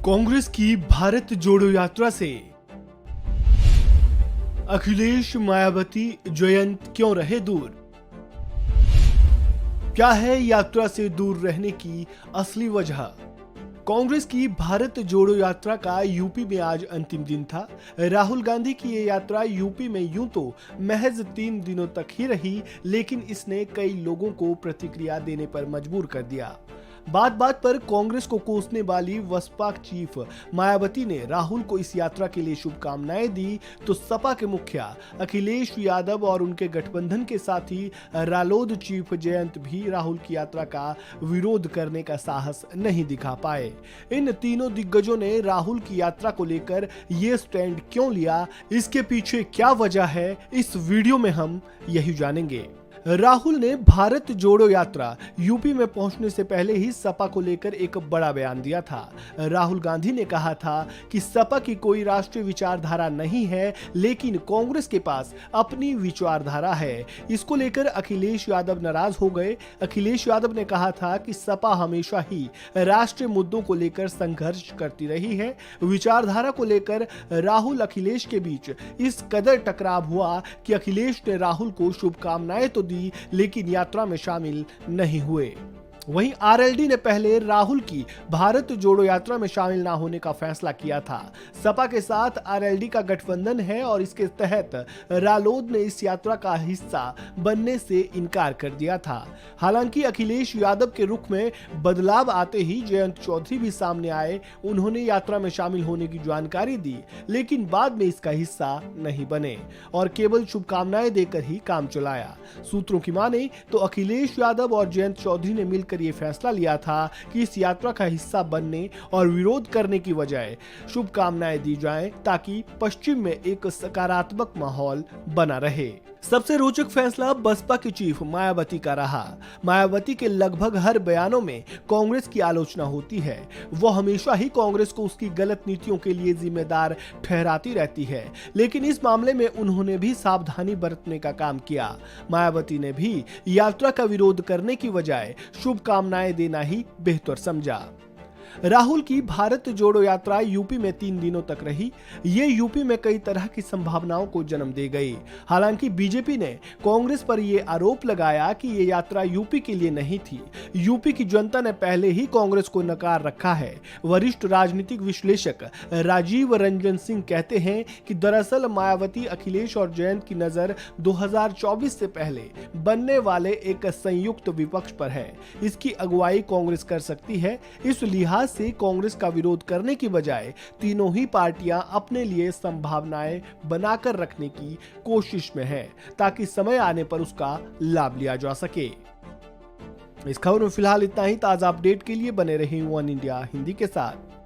कांग्रेस की भारत जोड़ो यात्रा से अखिलेश, मायावती, जयंत क्यों रहे दूर? क्या है यात्रा से दूर रहने की असली वजह? कांग्रेस की भारत जोड़ो यात्रा का यूपी में आज अंतिम दिन था। राहुल गांधी की ये यात्रा यूपी में यूं तो महज 3 दिनों तक ही रही, लेकिन इसने कई लोगों को प्रतिक्रिया देने पर मजबूर कर दिया। बात बात पर कांग्रेस को कोसने वाली बसपा चीफ मायावती ने राहुल को इस यात्रा के लिए शुभकामनाएं दी, तो सपा के मुखिया अखिलेश यादव और उनके गठबंधन के साथी रालोद चीफ जयंत भी राहुल की यात्रा का विरोध करने का साहस नहीं दिखा पाए। इन तीनों दिग्गजों ने राहुल की यात्रा को लेकर ये स्टैंड क्यों लिया, इसके पीछे क्या वजह है, इस वीडियो में हम यही जानेंगे। राहुल ने भारत जोड़ो यात्रा यूपी में पहुंचने से पहले ही सपा को लेकर एक बड़ा बयान दिया था। राहुल गांधी ने कहा था कि सपा की कोई राष्ट्रीय विचारधारा नहीं है, लेकिन कांग्रेस के पास अपनी विचारधारा है। इसको लेकर अखिलेश यादव नाराज हो गए। अखिलेश यादव ने कहा था कि सपा हमेशा ही राष्ट्रीय मुद्दों को लेकर संघर्ष करती रही है। विचारधारा को लेकर राहुल अखिलेश के बीच इस कदर टकराव हुआ कि अखिलेश ने राहुल को शुभकामनाएं तो दी, लेकिन यात्रा में शामिल नहीं हुए। वहीं आरएलडी ने पहले राहुल की भारत जोड़ो यात्रा में शामिल ना होने का फैसला किया था। सपा के साथ आरएलडी का गठबंधन है और इसके तहत रालोद ने इस यात्रा का हिस्सा बनने से इनकार कर दिया था। हालांकि अखिलेश यादव के रुख में बदलाव आते ही जयंत चौधरी भी सामने आए। उन्होंने यात्रा में शामिल होने की जानकारी दी, लेकिन बाद में इसका हिस्सा नहीं बने और केवल शुभकामनाएं देकर ही काम चलाया। सूत्रों की माने तो अखिलेश यादव और जयंत चौधरी ने मिलकर ये फैसला लिया था कि इस यात्रा का हिस्सा बनने और विरोध करने की बजाय शुभकामनाएं दी जाएं, ताकि पश्चिम में एक सकारात्मक माहौल बना रहे। सबसे रोचक फैसला बसपा की चीफ मायावती का रहा। मायावती के लगभग हर बयानों में कांग्रेस की आलोचना होती है। वो हमेशा ही कांग्रेस को उसकी गलत नीतियों के लिए जिम्मेदार ठहराती रहती है, लेकिन इस मामले में उन्होंने भी सावधानी बरतने का काम किया। मायावती ने भी यात्रा का विरोध करने की बजाय शुभकामनाएं देना ही बेहतर समझा। राहुल की भारत जोड़ो यात्रा यूपी में 3 दिनों तक रही। ये यूपी में कई तरह की संभावनाओं को जन्म दे गई। हालांकि बीजेपी ने कांग्रेस पर यह आरोप लगाया कि ये यात्रा यूपी के लिए नहीं थी। यूपी की जनता ने पहले ही कांग्रेस को नकार रखा है। वरिष्ठ राजनीतिक विश्लेषक राजीव रंजन सिंह कहते हैं कि दरअसल मायावती, अखिलेश और जयंत की नजर 2024 से पहले बनने वाले एक संयुक्त विपक्ष पर है। इसकी अगुवाई कांग्रेस कर सकती है। इस लिहाज से कांग्रेस का विरोध करने की बजाय तीनों ही पार्टियां अपने लिए संभावनाएं बनाकर रखने की कोशिश में हैं, ताकि समय आने पर उसका लाभ लिया जा सके। इस खबर में फिलहाल इतना ही। ताजा अपडेट के लिए बने रहें वन इंडिया हिंदी के साथ।